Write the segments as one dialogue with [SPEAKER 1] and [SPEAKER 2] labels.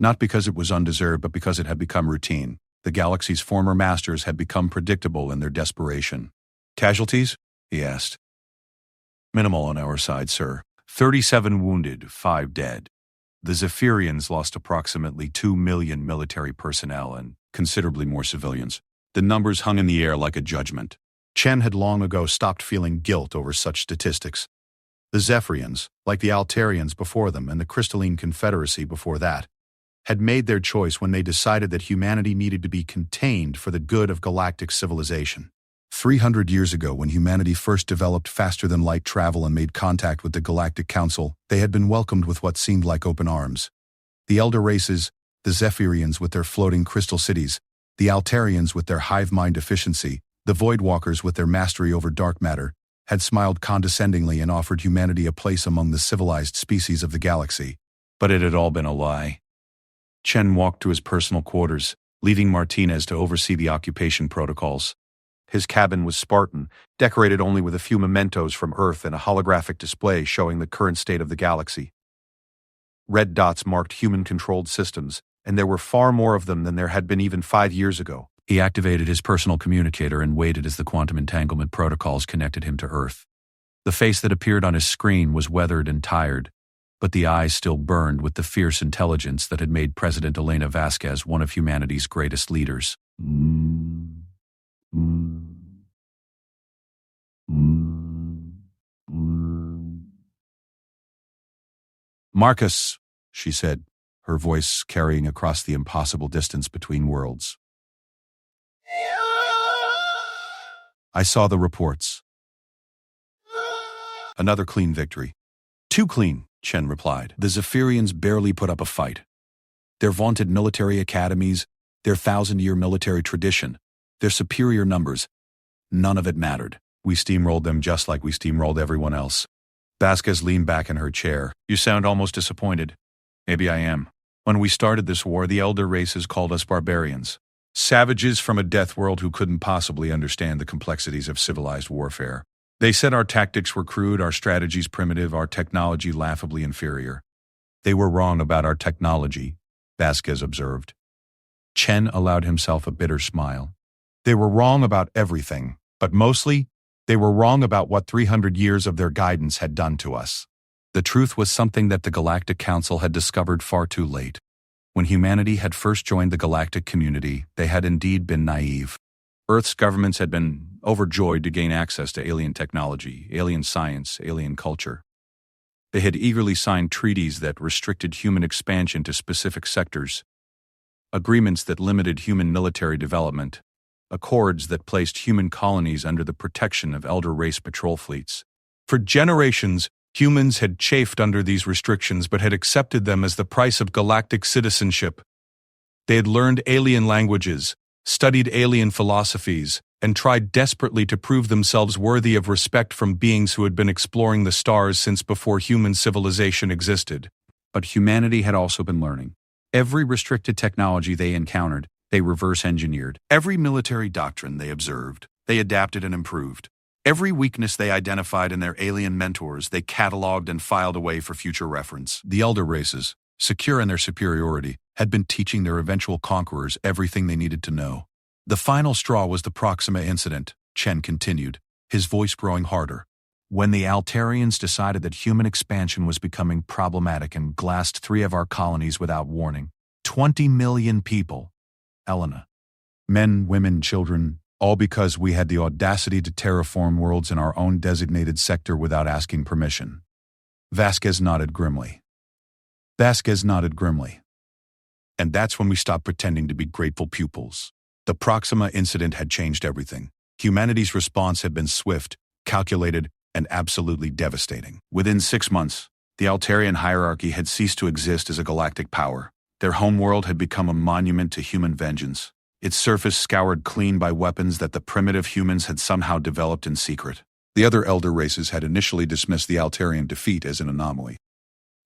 [SPEAKER 1] Not because it was undeserved, but because it had become routine. The galaxy's former masters had become predictable in their desperation. Casualties? He asked. Minimal on our side, sir. 37 wounded, 5 dead. The Zephyrians lost approximately 2 million military personnel and considerably more civilians. The numbers hung in the air like a judgment. Chen had long ago stopped feeling guilt over such statistics. The Zephyrians, like the Altarians before them and the Crystalline Confederacy before that, had made their choice when they decided that humanity needed to be contained for the good of galactic civilization. 300 years ago, when humanity first developed faster-than-light travel and made contact with the Galactic Council, they had been welcomed with what seemed like open arms. The elder races, the Zephyrians with their floating crystal cities, the Altarians with their hive mind efficiency, the Voidwalkers with their mastery over dark matter, had smiled condescendingly and offered humanity a place among the civilized species of the galaxy. But it had all been a lie. Chen walked to his personal quarters, leaving Martinez to oversee the occupation protocols. His cabin was Spartan, decorated only with a few mementos from Earth and a holographic display showing the current state of the galaxy. Red dots marked human-controlled systems, and there were far more of them than there had been even 5 years ago. He activated his personal communicator and waited as the quantum entanglement protocols connected him to Earth. The face that appeared on his screen was weathered and tired, but the eyes still burned with the fierce intelligence that had made President Elena Vasquez one of humanity's greatest leaders. Marcus, she said, her voice carrying across the impossible distance between worlds. I saw the reports. Another clean victory. Too clean, Chen replied. The Zephyrians barely put up a fight. Their vaunted military academies, their 1,000-year military tradition, their superior numbers, none of it mattered. We steamrolled them just like we steamrolled everyone else. Vasquez leaned back in her chair. You sound almost disappointed. Maybe I am. When we started this war, the elder races called us barbarians. Savages from a death world who couldn't possibly understand the complexities of civilized warfare. They said our tactics were crude, our strategies primitive, our technology laughably inferior. They were wrong about our technology, Vasquez observed. Chen allowed himself a bitter smile. They were wrong about everything, but mostly, they were wrong about what 300 years of their guidance had done to us. The truth was something that the Galactic Council had discovered far too late. When humanity had first joined the galactic community, they had indeed been naive. Earth's governments had been overjoyed to gain access to alien technology, alien science, alien culture. They had eagerly signed treaties that restricted human expansion to specific sectors, agreements that limited human military development, accords that placed human colonies under the protection of elder race patrol fleets. For generations, humans had chafed under these restrictions but had accepted them as the price of galactic citizenship. They had learned alien languages, studied alien philosophies, and tried desperately to prove themselves worthy of respect from beings who had been exploring the stars since before human civilization existed. But humanity had also been learning. Every restricted technology they encountered, they reverse-engineered. Every military doctrine they observed, they adapted and improved. Every weakness they identified in their alien mentors, they catalogued and filed away for future reference. The elder races, secure in their superiority, had been teaching their eventual conquerors everything they needed to know. The final straw was the Proxima incident, Chen continued, his voice growing harder. When the Altarians decided that human expansion was becoming problematic and glassed 3 of our colonies without warning. 20 million people. Elena. Men, women, children, all because we had the audacity to terraform worlds in our own designated sector without asking permission. Vasquez nodded grimly. And that's when we stopped pretending to be grateful pupils. The Proxima incident had changed everything. Humanity's response had been swift, calculated, and absolutely devastating. Within 6 months, the Altarian hierarchy had ceased to exist as a galactic power. Their homeworld had become a monument to human vengeance, its surface scoured clean by weapons that the primitive humans had somehow developed in secret. The other elder races had initially dismissed the Altarian defeat as an anomaly.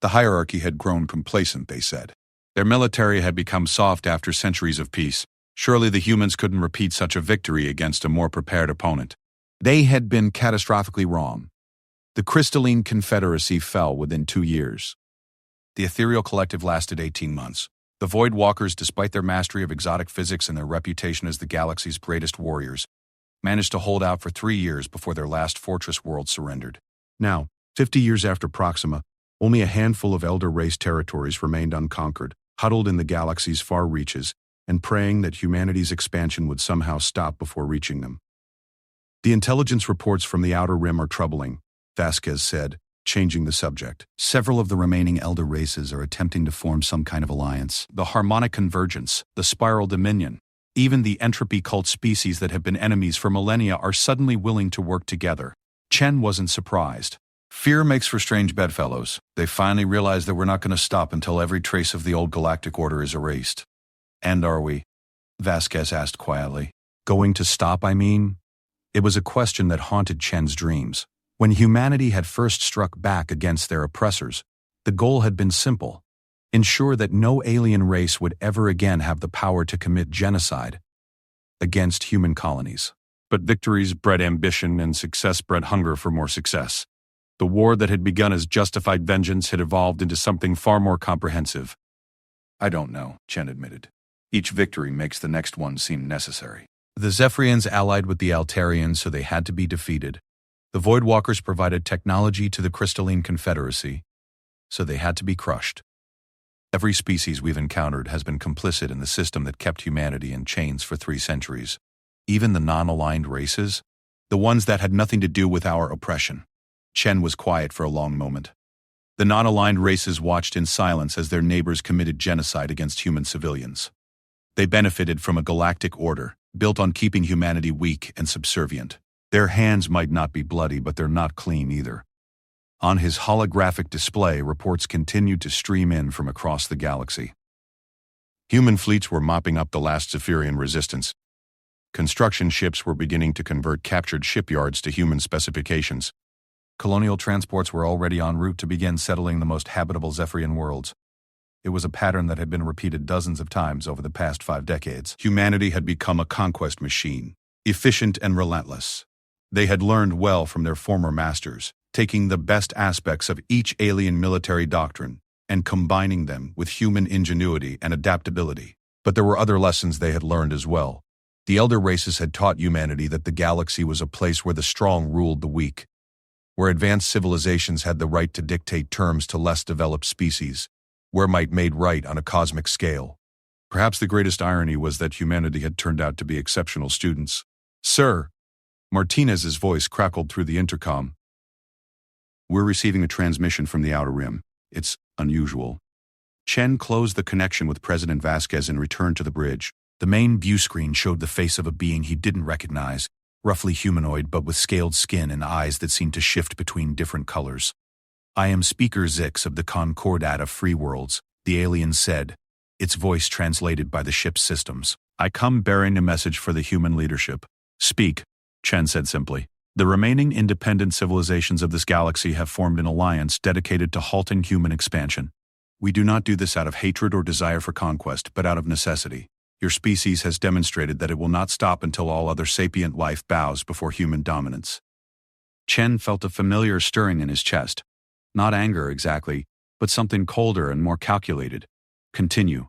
[SPEAKER 1] The hierarchy had grown complacent, they said. Their military had become soft after centuries of peace. Surely the humans couldn't repeat such a victory against a more prepared opponent. They had been catastrophically wrong. The Crystalline Confederacy fell within 2 years. The ethereal collective lasted 18 months. The Void Walkers, despite their mastery of exotic physics and their reputation as the galaxy's greatest warriors, managed to hold out for 3 years before their last fortress world surrendered. Now, 50 years after Proxima, only a handful of Elder Race territories remained unconquered, huddled in the galaxy's far reaches, and praying that humanity's expansion would somehow stop before reaching them. The intelligence reports from the Outer Rim are troubling, Vasquez said, changing the subject. Several of the remaining Elder races are attempting to form some kind of alliance. The Harmonic Convergence, the Spiral Dominion, even the entropy cult species that have been enemies for millennia are suddenly willing to work together. Chen wasn't surprised. Fear makes for strange bedfellows. They finally realized that we're not going to stop until every trace of the old galactic order is erased. And are we? Vasquez asked quietly. Going to stop, I mean? It was a question that haunted Chen's dreams. When humanity had first struck back against their oppressors, the goal had been simple: ensure that no alien race would ever again have the power to commit genocide against human colonies. But victories bred ambition and success bred hunger for more success. The war that had begun as justified vengeance had evolved into something far more comprehensive. I don't know, Chen admitted. Each victory makes the next one seem necessary. The Zephyrians allied with the Altarians, so they had to be defeated. The Voidwalkers provided technology to the Crystalline Confederacy, so they had to be crushed. Every species we've encountered has been complicit in the system that kept humanity in chains for 3 centuries. Even the non-aligned races, the ones that had nothing to do with our oppression. Chen was quiet for a long moment. The non-aligned races watched in silence as their neighbors committed genocide against human civilians. They benefited from a galactic order, built on keeping humanity weak and subservient. Their hands might not be bloody, but they're not clean either. On his holographic display, reports continued to stream in from across the galaxy. Human fleets were mopping up the last Zephyrian resistance. Construction ships were beginning to convert captured shipyards to human specifications. Colonial transports were already en route to begin settling the most habitable Zephyrian worlds. It was a pattern that had been repeated dozens of times over the past 5 decades. Humanity had become a conquest machine, efficient and relentless. They had learned well from their former masters, taking the best aspects of each alien military doctrine and combining them with human ingenuity and adaptability. But there were other lessons they had learned as well. The elder races had taught humanity that the galaxy was a place where the strong ruled the weak, where advanced civilizations had the right to dictate terms to less developed species, where might made right on a cosmic scale. Perhaps the greatest irony was that humanity had turned out to be exceptional students. "Sir," Martinez's voice crackled through the intercom. "We're receiving a transmission from the Outer Rim. It's unusual." Chen closed the connection with President Vasquez and returned to the bridge. The main view screen showed the face of a being he didn't recognize, roughly humanoid but with scaled skin and eyes that seemed to shift between different colors. "I am Speaker Zix of the Concordat of Free Worlds," the alien said, its voice translated by the ship's systems. "I come bearing a message for the human leadership." "Speak," Chen said simply. "The remaining independent civilizations of this galaxy have formed an alliance dedicated to halting human expansion. We do not do this out of hatred or desire for conquest, but out of necessity. Your species has demonstrated that it will not stop until all other sapient life bows before human dominance." Chen felt a familiar stirring in his chest. Not anger exactly, but something colder and more calculated. "Continue.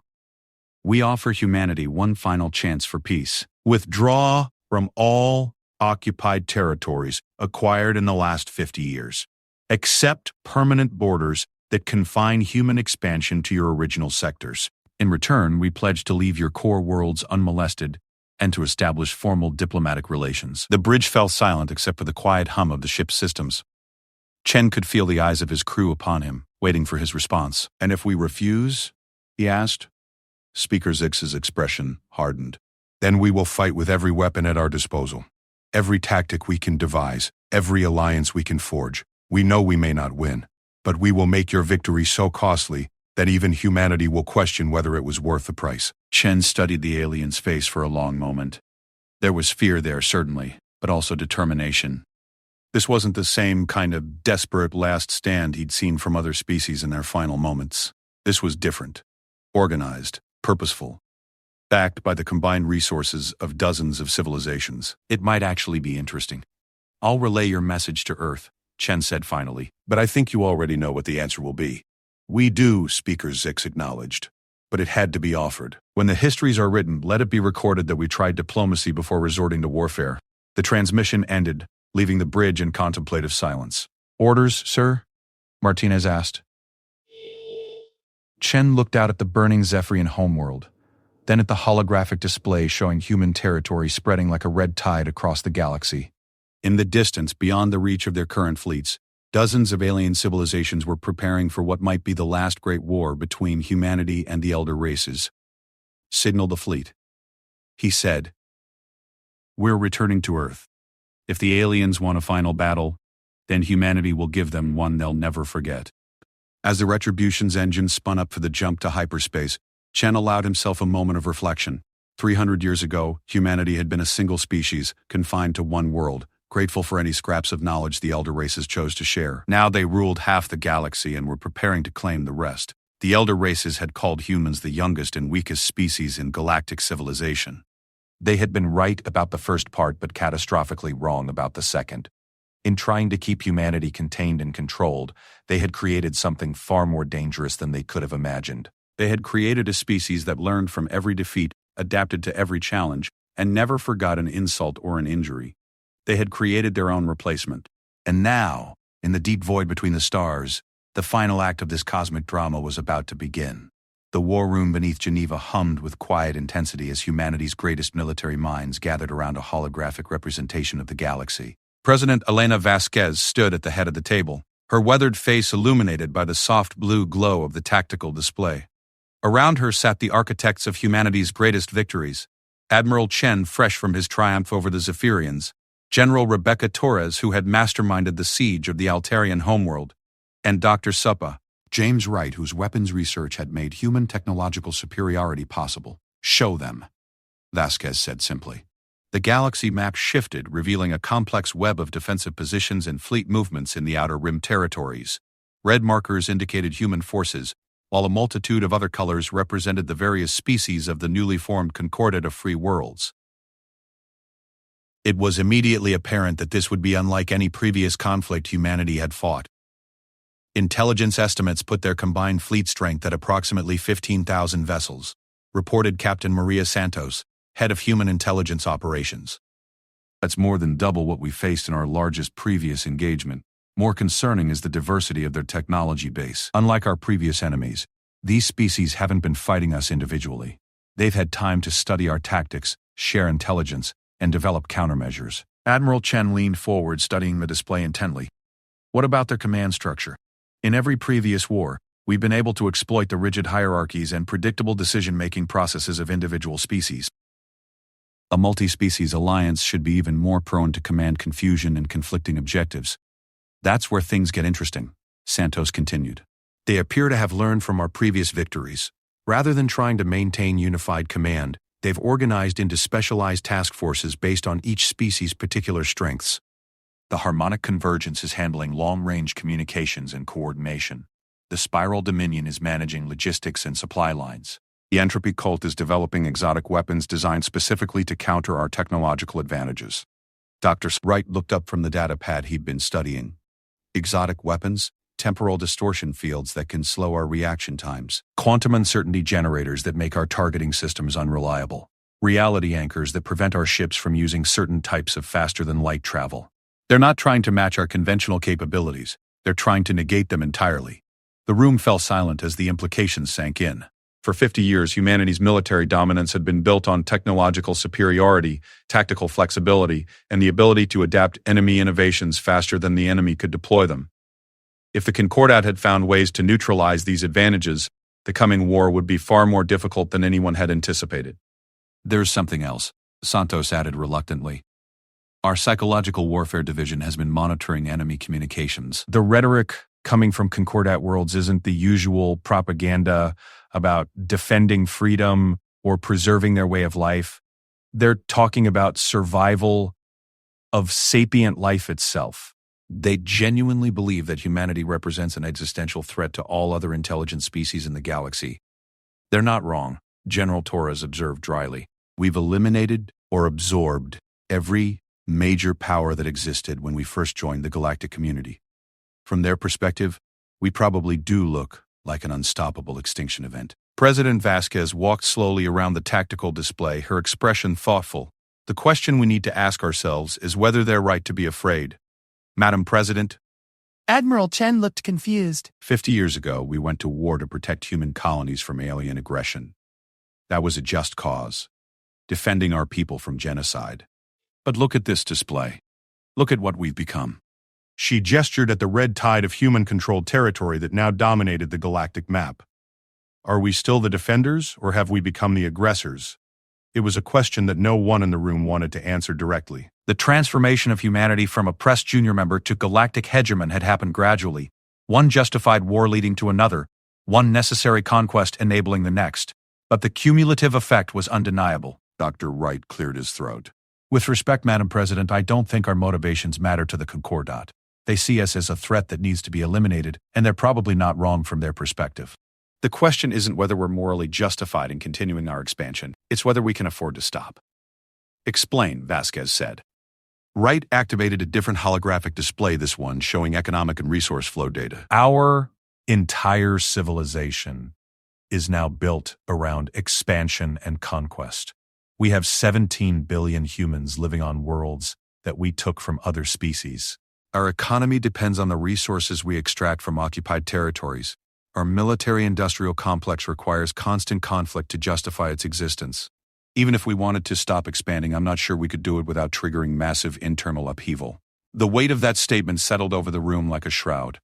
[SPEAKER 1] We offer humanity one final chance for peace. Withdraw from all occupied territories acquired in the last 50 years. Accept permanent borders that confine human expansion to your original sectors. In return, we pledge to leave your core worlds unmolested and to establish formal diplomatic relations." The bridge fell silent except for the quiet hum of the ship's systems. Chen could feel the eyes of his crew upon him, waiting for his response. "And if we refuse?" he asked. Speaker Zix's expression hardened. "Then we will fight with every weapon at our disposal. Every tactic we can devise, every alliance we can forge. We know we may not win, but we will make your victory so costly that even humanity will question whether it was worth the price." Chen studied the alien's face for a long moment. There was fear there, certainly, but also determination. This wasn't the same kind of desperate last stand he'd seen from other species in their final moments. This was different, organized, purposeful, backed by the combined resources of dozens of civilizations. "It might actually be interesting. I'll relay your message to Earth," Chen said finally. "But I think you already know what the answer will be." "We do," Speaker Zix acknowledged. but it had to be offered. When the histories are written, let it be recorded that we tried diplomacy before resorting to warfare. The transmission ended, leaving the bridge in contemplative silence. "Orders, sir?" Martinez asked. Chen looked out at the burning Zephyrian homeworld, then at the holographic display showing human territory spreading like a red tide across the galaxy. In the distance, beyond the reach of their current fleets, dozens of alien civilizations were preparing for what might be the last great war between humanity and the elder races. "Signal the fleet," he said. "We're returning to Earth. If the aliens want a final battle, then humanity will give them one they'll never forget." As the Retribution's engine spun up for the jump to hyperspace, Chen allowed himself a moment of reflection. 300 years ago, humanity had been a single species, confined to one world, grateful for any scraps of knowledge the elder races chose to share. Now they ruled half the galaxy and were preparing to claim the rest. The elder races had called humans the youngest and weakest species in galactic civilization. They had been right about the first part but catastrophically wrong about the second. In trying to keep humanity contained and controlled, they had created something far more dangerous than they could have imagined. They had created a species that learned from every defeat, adapted to every challenge, and never forgot an insult or an injury. They had created their own replacement. And now, in the deep void between the stars, the final act of this cosmic drama was about to begin. The war room beneath Geneva hummed with quiet intensity as humanity's greatest military minds gathered around a holographic representation of the galaxy. President Elena Vasquez stood at the head of the table, her weathered face illuminated by the soft blue glow of the tactical display. Around her sat the architects of humanity's greatest victories: Admiral Chen, fresh from his triumph over the Zephyrians; General Rebecca Torres, who had masterminded the siege of the Altarian homeworld; and Dr. Suppa, James Wright, whose weapons research had made human technological superiority possible. "Show them," Vasquez said simply. The galaxy map shifted, revealing a complex web of defensive positions and fleet movements in the Outer Rim territories. Red markers indicated human forces, while a multitude of other colors represented the various species of the newly formed Concordat of Free Worlds. It was immediately apparent that this would be unlike any previous conflict humanity had fought. Intelligence estimates put their combined fleet strength at approximately 15,000 vessels, reported Captain Maria Santos, head of Human Intelligence Operations. "That's more than double what we faced in our largest previous engagement. More concerning is the diversity of their technology base. Unlike our previous enemies, these species haven't been fighting us individually. They've had time to study our tactics, share intelligence, and develop countermeasures." Admiral Chen leaned forward, studying the display intently. "What about their command structure? In every previous war, we've been able to exploit the rigid hierarchies and predictable decision-making processes of individual species. A multi-species alliance should be even more prone to command confusion and conflicting objectives. That's where things get interesting," Santos continued. "They appear to have learned from our previous victories. Rather than trying to maintain unified command, they've organized into specialized task forces based on each species' particular strengths. The harmonic convergence is handling long-range communications and coordination. The spiral dominion is managing logistics and supply lines. The entropy cult is developing exotic weapons designed specifically to counter our technological advantages." Dr. Wright looked up from the data pad he'd been studying. "Exotic weapons? Temporal distortion fields that can slow our reaction times. Quantum uncertainty generators that make our targeting systems unreliable. Reality anchors that prevent our ships from using certain types of faster-than-light travel. They're not trying to match our conventional capabilities. They're trying to negate them entirely." The room fell silent as the implications sank in. For 50 years, humanity's military dominance had been built on technological superiority, tactical flexibility, and the ability to adapt enemy innovations faster than the enemy could deploy them. If the Concordat had found ways to neutralize these advantages, the coming war would be far more difficult than anyone had anticipated. "There's something else," Santos added reluctantly. "Our psychological warfare division has been monitoring enemy communications. The rhetoric coming from Concordat worlds isn't the usual propaganda about defending freedom or preserving their way of life. They're talking about survival of sapient life itself. They genuinely believe that humanity represents an existential threat to all other intelligent species in the galaxy." "They're not wrong," General Torres observed dryly. "We've eliminated or absorbed every major power that existed when we first joined the galactic community. From their perspective, we probably do look like an unstoppable extinction event." President Vasquez walked slowly around the tactical display, her expression thoughtful. The question we need to ask ourselves is whether they're right to be afraid. Madam President?
[SPEAKER 2] Admiral Chen looked confused.
[SPEAKER 1] 50 years ago, we went to war to protect human colonies from alien aggression. That was a just cause, defending our people from genocide. But look at this display. Look at what we've become. She gestured at the red tide of human-controlled territory that now dominated the galactic map. Are we still the defenders, or have we become the aggressors? It was a question that no one in the room wanted to answer directly. The transformation of humanity from oppressed junior member to galactic hegemon had happened gradually, one justified war leading to another, one necessary conquest enabling the next. But the cumulative effect was undeniable. Dr. Wright cleared his throat. With respect, Madam President, I don't think our motivations matter to the Concordat. They see us as a threat that needs to be eliminated, and they're probably not wrong from their perspective. The question isn't whether we're morally justified in continuing our expansion, it's whether we can afford to stop. Explain, Vasquez said. Wright activated a different holographic display, this one showing economic and resource flow data. Our entire civilization is now built around expansion and conquest. We have 17 billion humans living on worlds that we took from other species. Our economy depends on the resources we extract from occupied territories. Our military-industrial complex requires constant conflict to justify its existence. Even if we wanted to stop expanding, I'm not sure we could do it without triggering massive internal upheaval. The weight of that statement settled over the room like a shroud.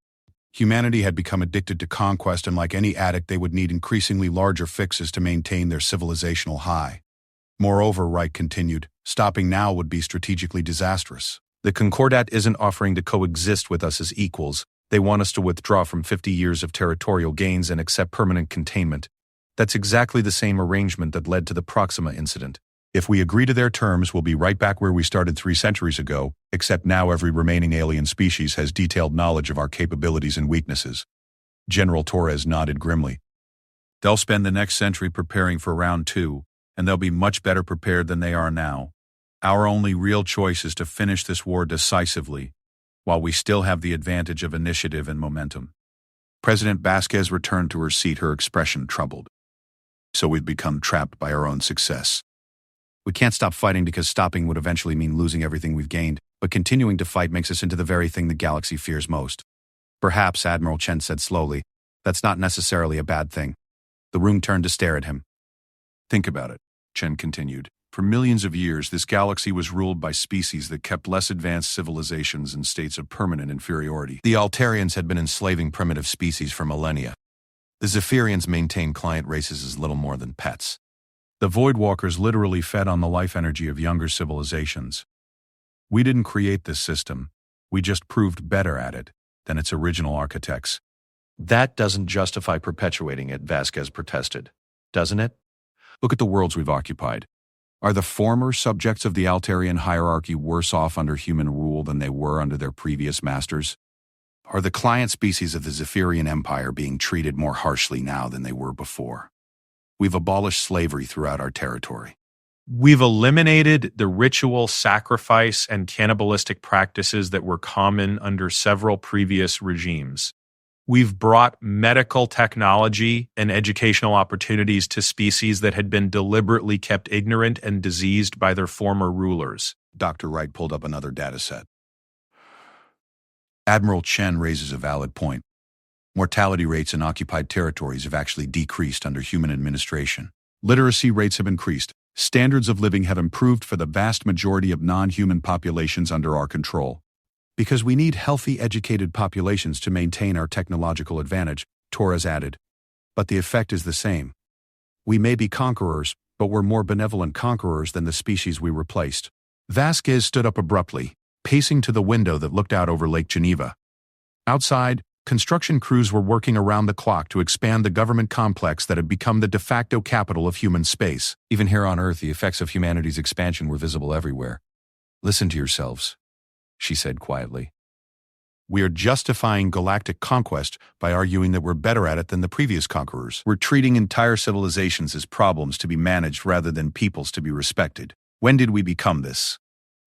[SPEAKER 1] Humanity had become addicted to conquest, and like any addict, they would need increasingly larger fixes to maintain their civilizational high. Moreover, Wright continued, stopping now would be strategically disastrous. The Concordat isn't offering to coexist with us as equals. They want us to withdraw from 50 years of territorial gains and accept permanent containment. That's exactly the same arrangement that led to the Proxima incident. If we agree to their terms, we'll be right back where we started 3 centuries ago, except now every remaining alien species has detailed knowledge of our capabilities and weaknesses. General Torres nodded grimly. They'll spend the next century preparing for round 2, and they'll be much better prepared than they are now. Our only real choice is to finish this war decisively, while we still have the advantage of initiative and momentum. President Vasquez returned to her seat, her expression troubled. So we've become trapped by our own success. We can't stop fighting because stopping would eventually mean losing everything we've gained, but continuing to fight makes us into the very thing the galaxy fears most. Perhaps, Admiral Chen said slowly, that's not necessarily a bad thing. The room turned to stare at him. Think about it, Chen continued. For millions of years, this galaxy was ruled by species that kept less advanced civilizations in states of permanent inferiority. The Altarians had been enslaving primitive species for millennia. The Zephyrians maintained client races as little more than pets. The Voidwalkers literally fed on the life energy of younger civilizations. We didn't create this system. We just proved better at it than its original architects. That doesn't justify perpetuating it, Vasquez protested. Doesn't it? Look at the worlds we've occupied. Are the former subjects of the Altarian hierarchy worse off under human rule than they were under their previous masters? Are the client species of the Zephyrian Empire being treated more harshly now than they were before? We've abolished slavery throughout our territory.
[SPEAKER 3] We've eliminated the ritual sacrifice and cannibalistic practices that were common under several previous regimes. We've brought medical technology and educational opportunities to species that had been deliberately kept ignorant and diseased by their former rulers.
[SPEAKER 1] Dr. Wright pulled up another data set. Admiral Chen raises a valid point. Mortality rates in occupied territories have actually decreased under human administration. Literacy rates have increased. Standards of living have improved for the vast majority of non-human populations under our control. Because we need healthy, educated populations to maintain our technological advantage, Torres added. But the effect is the same. We may be conquerors, but we're more benevolent conquerors than the species we replaced. Vasquez stood up abruptly, pacing to the window that looked out over Lake Geneva. Outside, construction crews were working around the clock to expand the government complex that had become the de facto capital of human space. Even here on Earth, the effects of humanity's expansion were visible everywhere. Listen to yourselves, she said quietly. We are justifying galactic conquest by arguing that we're better at it than the previous conquerors. We're treating entire civilizations as problems to be managed rather than peoples to be respected. When did we become this?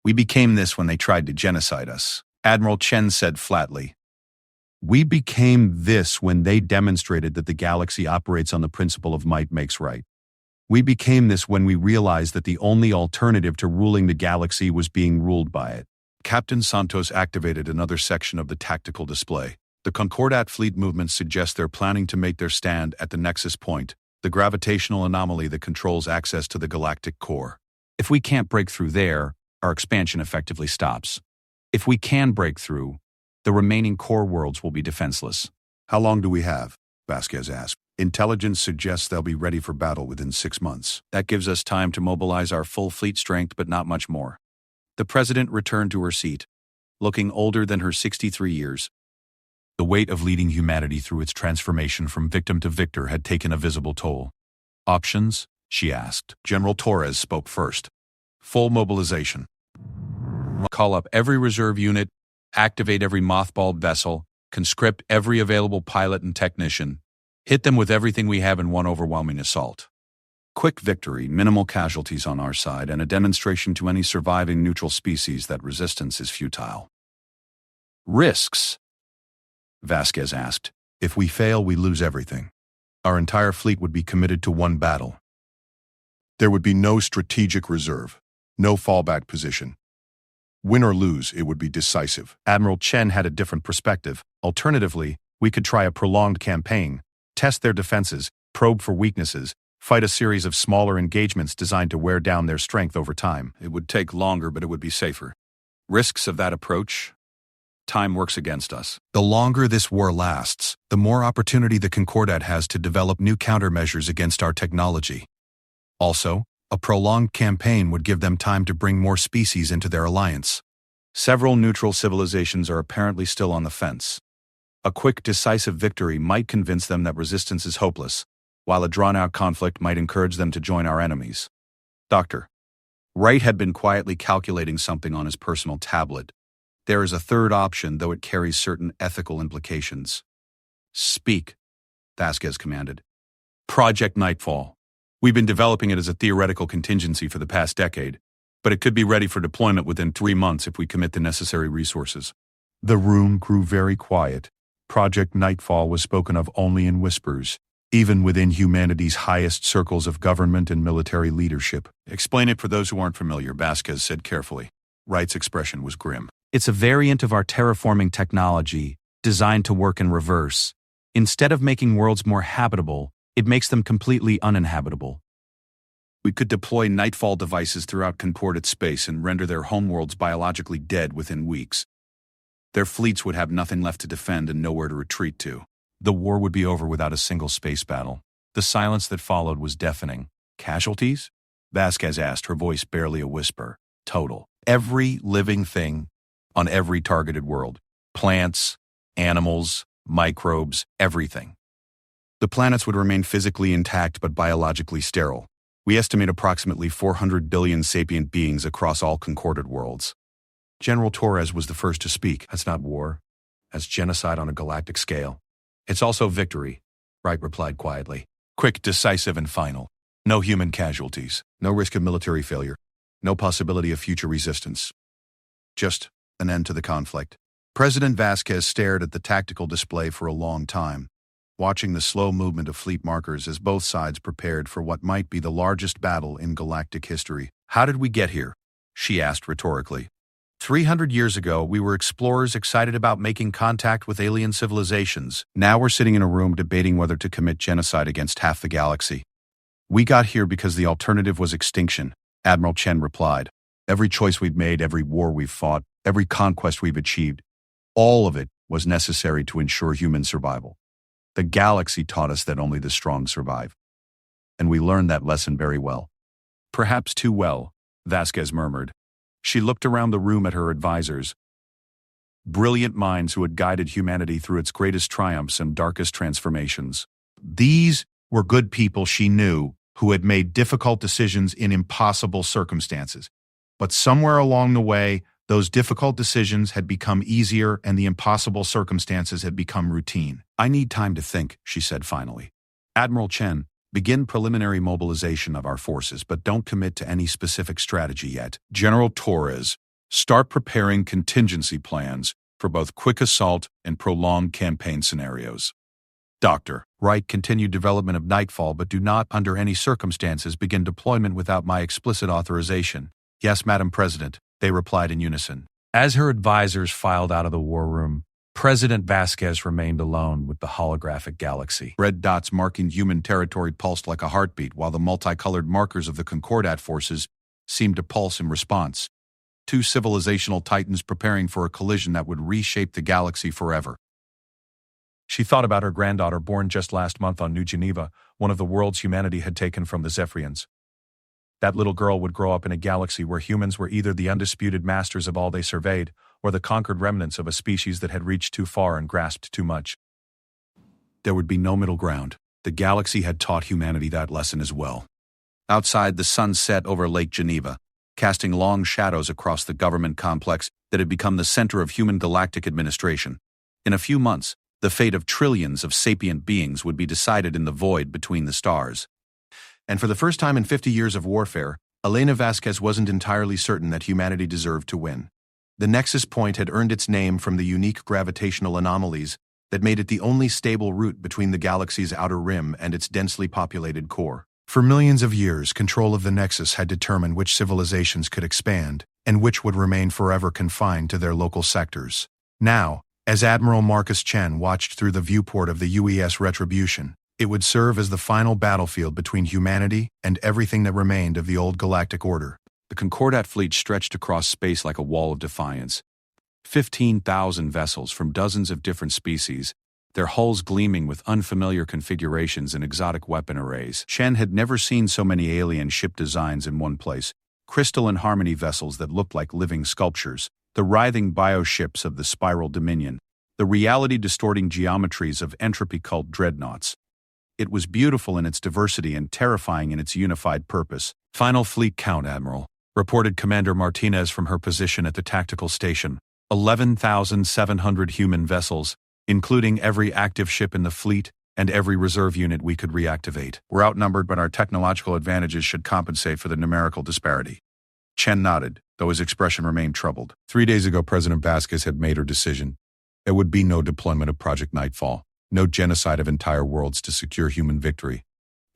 [SPEAKER 1] We became this when they tried to genocide us, Admiral Chen said flatly. We became this when they demonstrated that the galaxy operates on the principle of might makes right. We became this when we realized that the only alternative to ruling the galaxy was being ruled by it. Captain Santos activated another section of the tactical display. The Concordat fleet movements suggest they're planning to make their stand at the nexus point, the gravitational anomaly that controls access to the galactic core. If we can't break through there, our expansion effectively stops. If we can break through, the remaining core worlds will be defenseless.
[SPEAKER 4] How long do we have? Vasquez asked. Intelligence suggests they'll be ready for battle within 6 months.
[SPEAKER 1] That gives us time to mobilize our full fleet strength, but not much more. The president returned to her seat, looking older than her 63 years. The weight of leading humanity through its transformation from victim to victor had taken a visible toll. Options? She asked.
[SPEAKER 4] General Torres spoke first.
[SPEAKER 1] Full mobilization. Call up every reserve unit, activate every mothballed vessel, conscript every available pilot and technician, hit them with everything we have in one overwhelming assault. Quick victory, minimal casualties on our side, and a demonstration to any surviving neutral species that resistance is futile. Risks? Vasquez asked.
[SPEAKER 4] If we fail, we lose everything. Our entire fleet would be committed to one battle. There would be no strategic reserve, no fallback position. Win or lose, it would be decisive.
[SPEAKER 1] Admiral Chen had a different perspective. Alternatively, we could try a prolonged campaign, test their defenses, probe for weaknesses, fight a series of smaller engagements designed to wear down their strength over time. It would take longer, but it would be safer. Risks of that approach? Time works against us.
[SPEAKER 4] The longer this war lasts, the more opportunity the Concordat has to develop new countermeasures against our technology. Also, a prolonged campaign would give them time to bring more species into their alliance.
[SPEAKER 1] Several neutral civilizations are apparently still on the fence. A quick, decisive victory might convince them that resistance is hopeless, while a drawn-out conflict might encourage them to join our enemies. Dr. Wright had been quietly calculating something on his personal tablet. There is a third option, though it carries certain ethical implications. Speak, Vasquez commanded. Project Nightfall. We've been developing it as a theoretical contingency for the past decade, but it could be ready for deployment within 3 months if we commit the necessary resources.
[SPEAKER 4] The room grew very quiet. Project Nightfall was spoken of only in whispers, even within humanity's highest circles of government and military leadership.
[SPEAKER 1] Explain it for those who aren't familiar, Vasquez said carefully. Wright's expression was grim.
[SPEAKER 2] It's a variant of our terraforming technology, designed to work in reverse. Instead of making worlds more habitable, it makes them completely uninhabitable.
[SPEAKER 1] We could deploy Nightfall devices throughout Concordat space and render their homeworlds biologically dead within weeks. Their fleets would have nothing left to defend and nowhere to retreat to. The war would be over without a single space battle. The silence that followed was deafening. Casualties? Vasquez asked, her voice barely a whisper. Total. Every living thing on every targeted world. Plants, animals, microbes, everything. The planets would remain physically intact but biologically sterile. We estimate approximately 400 billion sapient beings across all Concordat worlds. General Torres was the first to speak. That's not war. That's genocide on a galactic scale. It's also victory, Wright replied quietly. Quick, decisive, and final. No human casualties. No risk of military failure. No possibility of future resistance. Just an end to the conflict. President Vasquez stared at the tactical display for a long time, watching the slow movement of fleet markers as both sides prepared for what might be the largest battle in galactic history. How did we get here? She asked rhetorically. 300 years ago, we were explorers excited about making contact with alien civilizations. Now we're sitting in a room debating whether to commit genocide against half the galaxy. We got here because the alternative was extinction, Admiral Chen replied. Every choice we've made, every war we've fought, every conquest we've achieved, all of it was necessary to ensure human survival. The galaxy taught us that only the strong survive. And we learned that lesson very well. Perhaps too well, Vasquez murmured. She looked around the room at her advisors, brilliant minds who had guided humanity through its greatest triumphs and darkest transformations. These were good people she knew who had made difficult decisions in impossible circumstances. But somewhere along the way, those difficult decisions had become easier and the impossible circumstances had become routine. I need time to think, she said finally. Admiral Chen, begin preliminary mobilization of our forces, but don't commit to any specific strategy yet. General Torres, start preparing contingency plans for both quick assault and prolonged campaign scenarios. Dr.
[SPEAKER 2] Right, continue development of Nightfall, but do not, under any circumstances, begin deployment without my explicit authorization. Yes, Madam President, they replied in unison. As her advisors filed out of the war room, President Vasquez remained alone with the holographic galaxy.
[SPEAKER 1] Red dots marking human territory pulsed like a heartbeat, while the multicolored markers of the Concordat forces seemed to pulse in response. Two civilizational titans preparing for a collision that would reshape the galaxy forever.
[SPEAKER 2] She thought about her granddaughter born just last month on New Geneva, one of the worlds humanity had taken from the Zephyrians. That little girl would grow up in a galaxy where humans were either the undisputed masters of all they surveyed, or the conquered remnants of a species that had reached too far and grasped too much.
[SPEAKER 1] There would be no middle ground. The galaxy had taught humanity that lesson as well. Outside, the sun set over Lake Geneva, casting long shadows across the government complex that had become the center of human galactic administration. In a few months, the fate of trillions of sapient beings would be decided in the void between the stars. And for the first time in 50 years of warfare, Elena Vasquez wasn't entirely certain that humanity deserved to win. The Nexus Point had earned its name from the unique gravitational anomalies that made it the only stable route between the galaxy's outer rim and its densely populated core. For millions of years, control of the Nexus had determined which civilizations could expand and which would remain forever confined to their local sectors. Now, as Admiral Marcus Chen watched through the viewport of the UES Retribution, it would serve as the final battlefield between humanity and everything that remained of the old galactic order. The Concordat fleet stretched across space like a wall of defiance. 15,000 vessels from dozens of different species, their hulls gleaming with unfamiliar configurations and exotic weapon arrays. Chen had never seen so many alien ship designs in one place. Crystal and Harmony vessels that looked like living sculptures, the writhing bioships of the Spiral Dominion, the reality-distorting geometries of entropy-cult dreadnoughts. It was beautiful in its diversity and terrifying in its unified purpose.
[SPEAKER 2] Final fleet count, Admiral, reported Commander Martinez from her position at the tactical station. 11,700 human vessels, including every active ship in the fleet and every reserve unit we could reactivate.
[SPEAKER 1] We're outnumbered, but our technological advantages should compensate for the numerical disparity. Chen nodded, though his expression remained troubled.
[SPEAKER 4] 3 days ago, President Vasquez had made her decision. There would be no deployment of Project Nightfall, no genocide of entire worlds to secure human victory.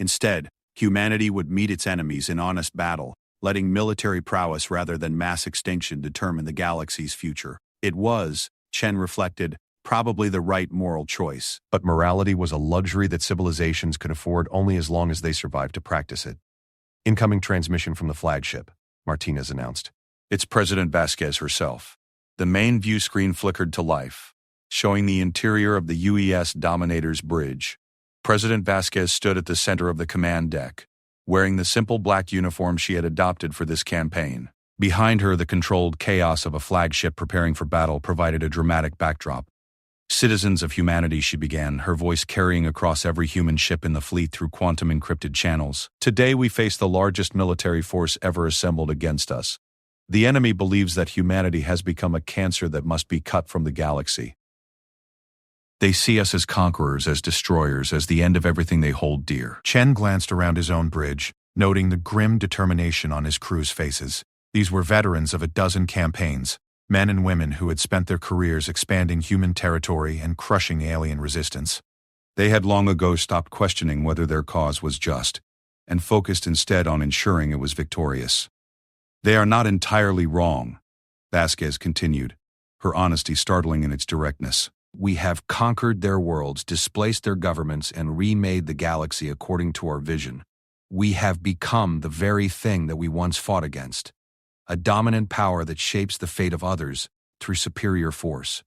[SPEAKER 1] Instead, humanity would meet its enemies in honest battle, letting military prowess rather than mass extinction determine the galaxy's future. It was, Chen reflected, probably the right moral choice.
[SPEAKER 4] But morality was a luxury that civilizations could afford only as long as they survived to practice it. Incoming transmission from the flagship, Martinez announced.
[SPEAKER 1] It's President Vasquez herself. The main view screen flickered to life, showing the interior of the UES Dominator's bridge. President Vasquez stood at the center of the command deck, wearing the simple black uniform she had adopted for this campaign. Behind her, the controlled chaos of a flagship preparing for battle provided a dramatic backdrop. Citizens of humanity, she began, her voice carrying across every human ship in the fleet through quantum-encrypted channels. Today we face the largest military force ever assembled against us. The enemy believes that humanity has become a cancer that must be cut from the galaxy. They see us as conquerors, as destroyers, as the end of everything they hold dear.
[SPEAKER 4] Chen glanced around his own bridge, noting the grim determination on his crew's faces. These were veterans of a dozen campaigns, men and women who had spent their careers expanding human territory and crushing alien resistance.
[SPEAKER 1] They had long ago stopped questioning whether their cause was just, and focused instead on ensuring it was victorious. They are not entirely wrong, Vasquez continued, her honesty startling in its directness. We have conquered their worlds, displaced their governments, and remade the galaxy according to our vision. We have become the very thing that we once fought against, a dominant power that shapes the fate of others through superior force.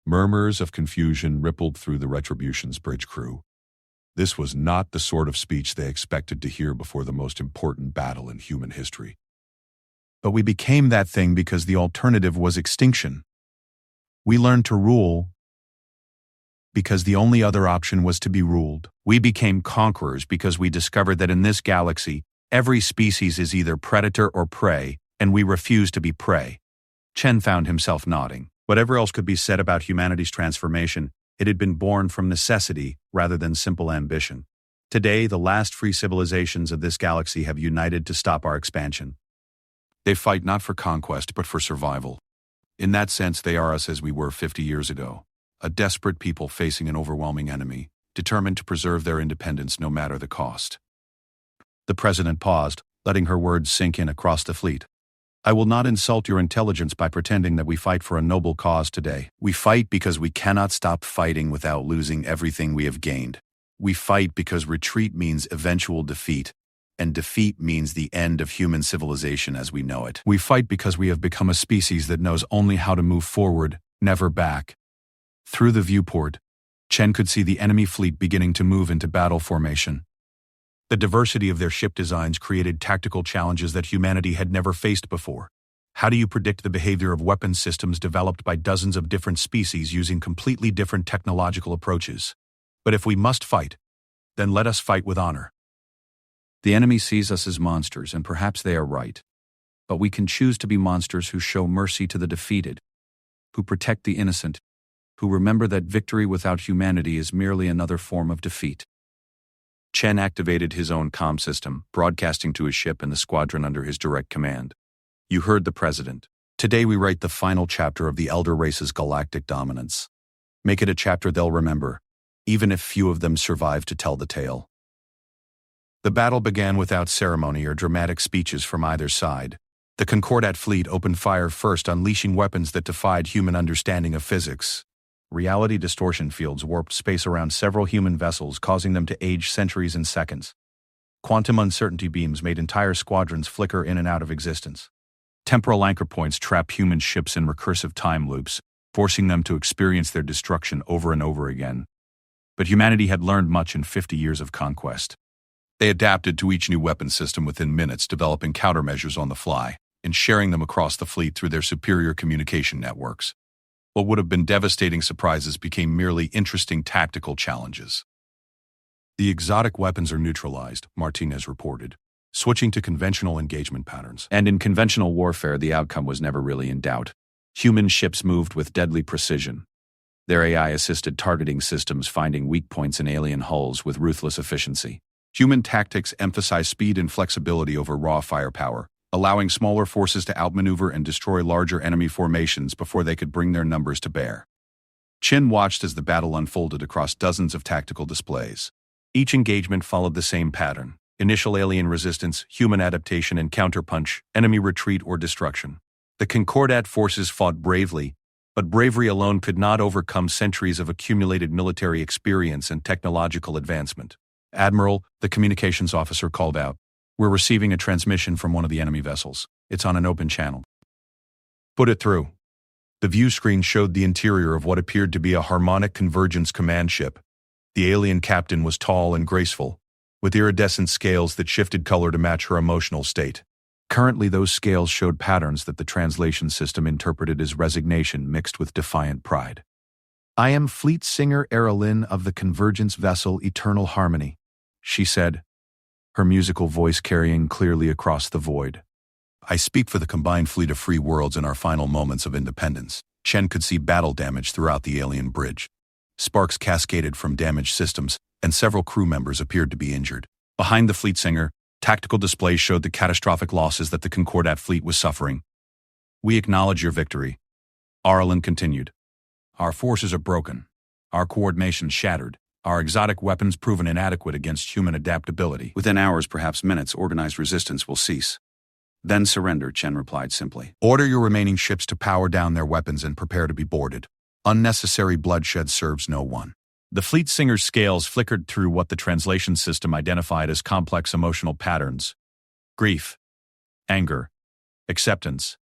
[SPEAKER 4] Murmurs of confusion rippled through the Retribution's bridge crew. This was not the sort of speech they expected to hear before the most important battle in human history.
[SPEAKER 1] But we became that thing because the alternative was extinction. We learned to rule because the only other option was to be ruled. We became conquerors because we discovered that in this galaxy, every species is either predator or prey, and we refuse to be prey. Chen found himself nodding. Whatever else could be said about humanity's transformation, it had been born from necessity rather than simple ambition. Today, the last free civilizations of this galaxy have united to stop our expansion. They fight not for conquest, but for survival. In that sense, they are us as we were 50 years ago. A desperate people facing an overwhelming enemy, determined to preserve their independence no matter the cost. The president paused, letting her words sink in across the fleet. I will not insult your intelligence by pretending that we fight for a noble cause today. We fight because we cannot stop fighting without losing everything we have gained. We fight because retreat means eventual defeat, and defeat means the end of human civilization as we know it. We fight because we have become a species that knows only how to move forward, never back. Through the viewport, Chen could see the enemy fleet beginning to move into battle formation. The diversity of their ship designs created tactical challenges that humanity had never faced before. How do you predict the behavior of weapon systems developed by dozens of different species using completely different technological approaches? But if we must fight, then let us fight with honor. The enemy sees us as monsters, and perhaps they are right. But we can choose to be monsters who show mercy to the defeated, who protect the innocent, who remember that victory without humanity is merely another form of defeat. Chen activated his own comm system, broadcasting to his ship and the squadron under his direct command. You heard the president. Today we write the final chapter of the Elder Race's galactic dominance. Make it a chapter they'll remember, even if few of them survive to tell the tale. The battle began without ceremony or dramatic speeches from either side. The Concordat fleet opened fire first, unleashing weapons that defied human understanding of physics. Reality distortion fields warped space around several human vessels, causing them to age centuries in seconds. Quantum uncertainty beams made entire squadrons flicker in and out of existence. Temporal anchor points trapped human ships in recursive time loops, forcing them to experience their destruction over and over again. But humanity had learned much in 50 years of conquest. They adapted to each new weapon system within minutes, developing countermeasures on the fly, and sharing them across the fleet through their superior communication networks. What would have been devastating surprises became merely interesting tactical challenges. The exotic weapons are neutralized, Martinez reported, switching to conventional engagement patterns. And in conventional warfare, the outcome was never really in doubt. Human ships moved with deadly precision, their AI-assisted targeting systems finding weak points in alien hulls with ruthless efficiency. Human tactics emphasize speed and flexibility over raw firepower, allowing smaller forces to outmaneuver and destroy larger enemy formations before they could bring their numbers to bear. Chen watched as the battle unfolded across dozens of tactical displays. Each engagement followed the same pattern: initial alien resistance, human adaptation and counterpunch, enemy retreat or destruction. The Concordat forces fought bravely, but bravery alone could not overcome centuries of accumulated military experience and technological advancement. Admiral, the communications officer called out, "We're receiving a transmission from one of the enemy vessels. It's on an open channel." "Put it through." The view screen showed the interior of what appeared to be a harmonic convergence command ship. The alien captain was tall and graceful, with iridescent scales that shifted color to match her emotional state. Currently, those scales showed patterns that the translation system interpreted as resignation mixed with defiant pride. "I am Fleet Singer Eralyn of the convergence vessel Eternal Harmony," she said, her musical voice carrying clearly across the void. "I speak for the combined fleet of free worlds in our final moments of independence." Chen could see battle damage throughout the alien bridge. Sparks cascaded from damaged systems, and several crew members appeared to be injured. Behind the fleet singer, tactical displays showed the catastrophic losses that the Concordat fleet was suffering. "We acknowledge your victory," Arlen continued. "Our forces are broken, our coordination shattered, our exotic weapons proven inadequate against human adaptability. Within hours, perhaps minutes, organized resistance will cease. Then surrender," Chen replied simply. "Order your remaining ships to power down their weapons and prepare to be boarded. Unnecessary bloodshed serves no one." The fleet singer's scales flickered through what the translation system identified as complex emotional patterns: grief, anger, acceptance,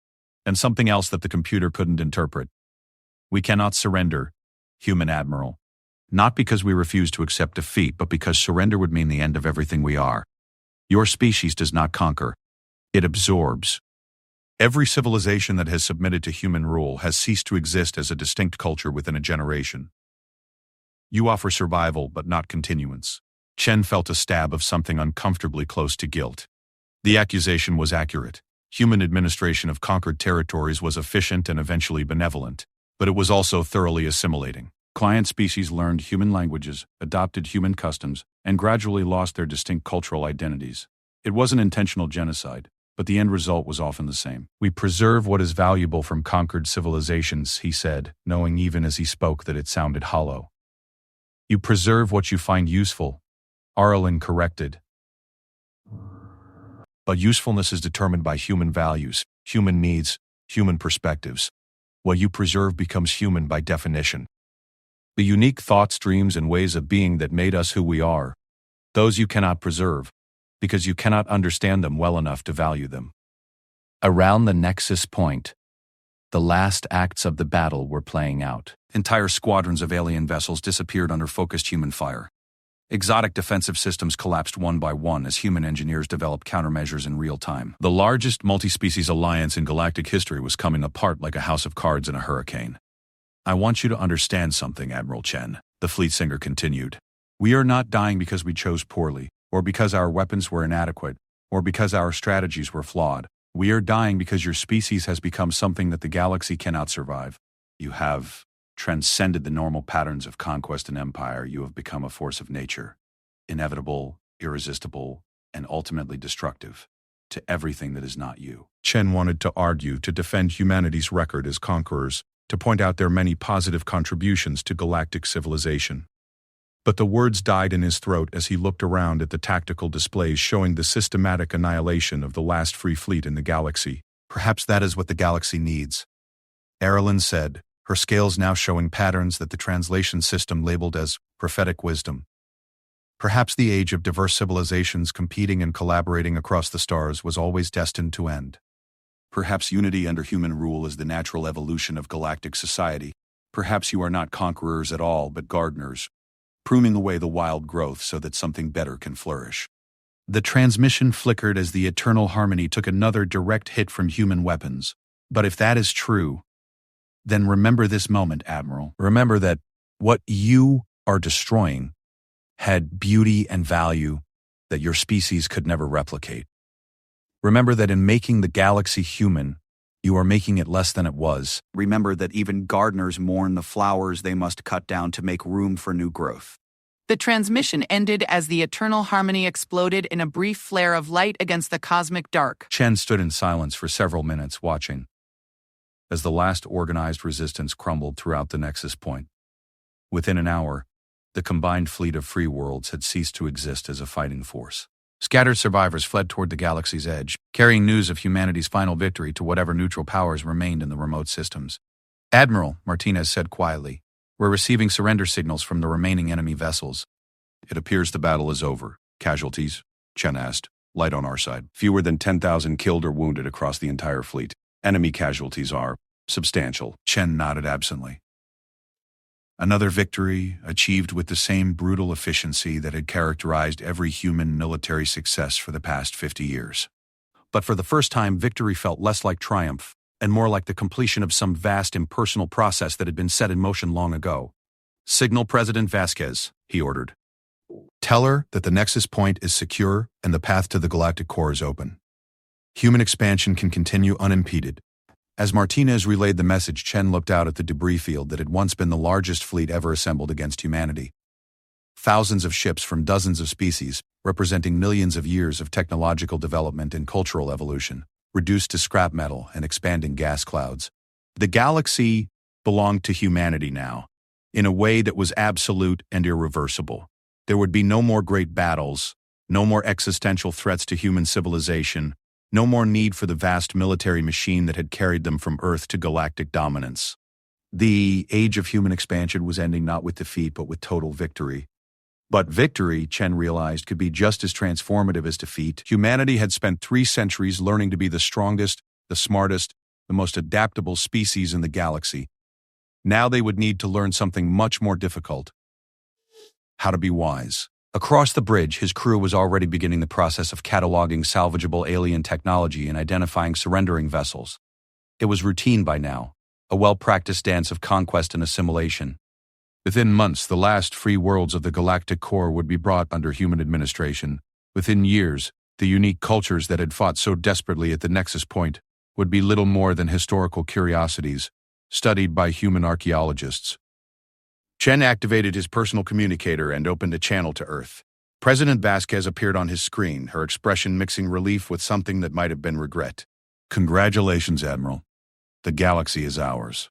[SPEAKER 1] and something else that the computer couldn't interpret. "We cannot surrender, human admiral. Not because we refuse to accept defeat, but because surrender would mean the end of everything we are. Your species does not conquer. It absorbs. Every civilization that has submitted to human rule has ceased to exist as a distinct culture within a generation. You offer survival, but not continuance." Chen felt a stab of something uncomfortably close to guilt. The accusation was accurate. Human administration of conquered territories was efficient and eventually benevolent, but it was also thoroughly assimilating. Client species learned human languages, adopted human customs, and gradually lost their distinct cultural identities. It wasn't intentional genocide, but the end result was often the same.
[SPEAKER 2] We preserve what is valuable from conquered civilizations, he said, knowing even as he spoke that it sounded hollow. You preserve what you find useful, Arlen corrected.
[SPEAKER 1] But usefulness is determined by human values, human needs, human perspectives. What you preserve becomes human by definition. The unique thoughts, dreams, and ways of being that made us who we are, those you cannot preserve, because you cannot understand them well enough to value them.
[SPEAKER 5] Around the nexus point, the last acts of the battle were playing out.
[SPEAKER 1] Entire squadrons of alien vessels disappeared under focused human fire. Exotic defensive systems collapsed one by one as human engineers developed countermeasures in real time. The largest multi-species alliance in galactic history was coming apart like a house of cards in a hurricane. I want you to understand something, Admiral Chen, the fleet singer continued. We are not dying because we chose poorly, or because our weapons were inadequate, or because our strategies were flawed. We are dying because your species has become something that the galaxy cannot survive. You have transcended the normal patterns of conquest and empire. You have become a force of nature, inevitable, irresistible, and ultimately destructive to everything that is not you.
[SPEAKER 4] Chen wanted to argue to defend humanity's record as conquerors, to point out their many positive contributions to galactic civilization. But the words died in his throat as he looked around at the tactical displays showing the systematic annihilation of the last free fleet in the galaxy.
[SPEAKER 1] Perhaps that is what the galaxy needs, Arlen said, her scales now showing patterns that the translation system labeled as prophetic wisdom. Perhaps the age of diverse civilizations competing and collaborating across the stars was always destined to end. Perhaps unity under human rule is the natural evolution of galactic society. Perhaps you are not conquerors at all, but gardeners, pruning away the wild growth so that something better can flourish. The transmission flickered as the eternal harmony took another direct hit from human weapons. But if that is true, then remember this moment, Admiral. Remember that what you are destroying had beauty and value that your species could never replicate. Remember that in making the galaxy human, you are making it less than it was. Remember that even gardeners mourn the flowers they must cut down to make room for new growth.
[SPEAKER 6] The transmission ended as the eternal harmony exploded in a brief flare of light against the cosmic dark.
[SPEAKER 1] Chen stood in silence for several minutes, watching as the last organized resistance crumbled throughout the nexus point. Within an hour, the combined fleet of free worlds had ceased to exist as a fighting force. Scattered survivors fled toward the galaxy's edge, carrying news of humanity's final victory to whatever neutral powers remained in the remote systems. Admiral, Martinez said quietly, we're receiving surrender signals from the remaining enemy vessels. It appears the battle is over. Casualties? Chen asked. Light on our side. Fewer than 10,000 killed or wounded across the entire fleet. Enemy casualties are substantial. Chen nodded absently. Another victory, achieved with the same brutal efficiency that had characterized every human military success for the past 50 years. But for the first time, victory felt less like triumph and more like the completion of some vast impersonal process that had been set in motion long ago. Signal President Vasquez, he ordered. Tell her that the nexus point is secure and the path to the galactic core is open. Human expansion can continue unimpeded. As Martinez relayed the message, Chen looked out at the debris field that had once been the largest fleet ever assembled against humanity. Thousands of ships from dozens of species, representing millions of years of technological development and cultural evolution, reduced to scrap metal and expanding gas clouds. The galaxy belonged to humanity now, in a way that was absolute and irreversible. There would be no more great battles, no more existential threats to human civilization, no more need for the vast military machine that had carried them from Earth to galactic dominance. The age of human expansion was ending not with defeat but with total victory. But victory, Chen realized, could be just as transformative as defeat. Humanity had spent 3 centuries learning to be the strongest, the smartest, the most adaptable species in the galaxy. Now they would need to learn something much more difficult: how to be wise. Across the bridge, his crew was already beginning the process of cataloging salvageable alien technology and identifying surrendering vessels. It was routine by now, a well-practiced dance of conquest and assimilation. Within months, the last free worlds of the galactic core would be brought under human administration. Within years, the unique cultures that had fought so desperately at the nexus point would be little more than historical curiosities, studied by human archaeologists. Chen activated his personal communicator and opened a channel to Earth.
[SPEAKER 4] President Vasquez appeared on his screen, her expression mixing relief with something that might have been regret.
[SPEAKER 1] Congratulations, Admiral. The galaxy is ours.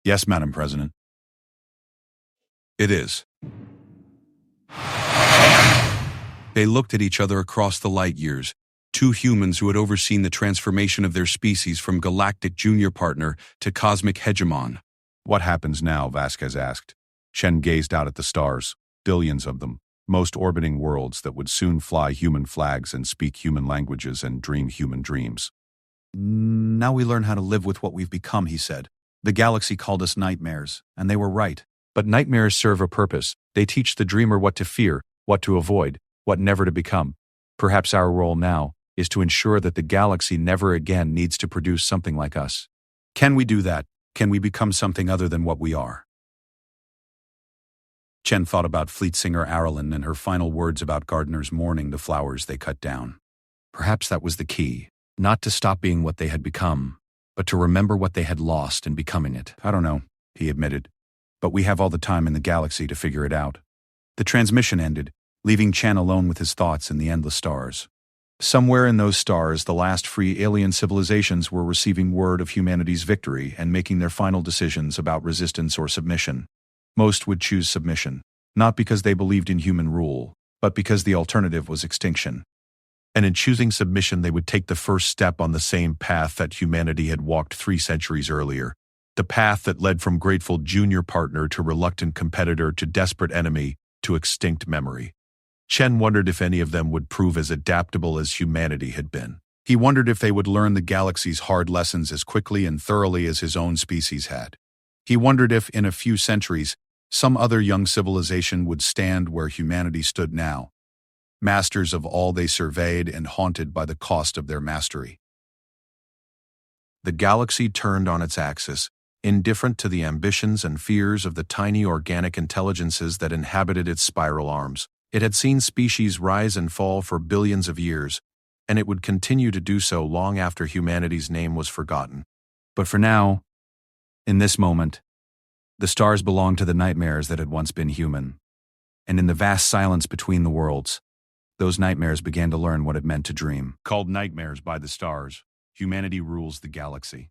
[SPEAKER 1] Yes, Madam President. It is. They looked at each other across the light years, two humans who had overseen the transformation of their species from galactic junior partner to cosmic hegemon.
[SPEAKER 4] What happens now? Vasquez asked. Chen gazed out at the stars, billions of them, most orbiting worlds that would soon fly human flags and speak human languages and dream human dreams.
[SPEAKER 1] Now we learn how to live with what we've become, he said. The galaxy called us nightmares, and they were right.
[SPEAKER 2] But nightmares serve a purpose. They teach the dreamer what to fear, what to avoid, what never to become. Perhaps our role now is to ensure that the galaxy never again needs to produce something like us.
[SPEAKER 1] Can we do that? Can we become something other than what we are? Chen thought about fleet singer Aralyn and her final words about gardeners mourning the flowers they cut down. Perhaps that was the key, not to stop being what they had become, but to remember what they had lost in becoming it. I don't know, he admitted, but we have all the time in the galaxy to figure it out. The transmission ended, leaving Chen alone with his thoughts in the endless stars. Somewhere in those stars, the last free alien civilizations were receiving word of humanity's victory and making their final decisions about resistance or submission. Most would choose submission, not because they believed in human rule, but because the alternative was extinction.
[SPEAKER 2] And in choosing submission, they would take the first step on the same path that humanity had walked 3 centuries earlier, the path that led from grateful junior partner to reluctant competitor to desperate enemy to extinct memory. Chen wondered if any of them would prove as adaptable as humanity had been.
[SPEAKER 1] He wondered if they would learn the galaxy's hard lessons as quickly and thoroughly as his own species had. He wondered if, in a few centuries, some other young civilization would stand where humanity stood now, masters of all they surveyed and haunted by the cost of their mastery.
[SPEAKER 2] The galaxy turned on its axis, indifferent to the ambitions and fears of the tiny organic intelligences that inhabited its spiral arms. It had seen species rise and fall for billions of years, and it would continue to do so long after humanity's name was forgotten.
[SPEAKER 1] But for now, in this moment, the stars belonged to the nightmares that had once been human. And in the vast silence between the worlds, those nightmares began to learn what it meant to dream.
[SPEAKER 4] Called nightmares by the stars, humanity rules the galaxy.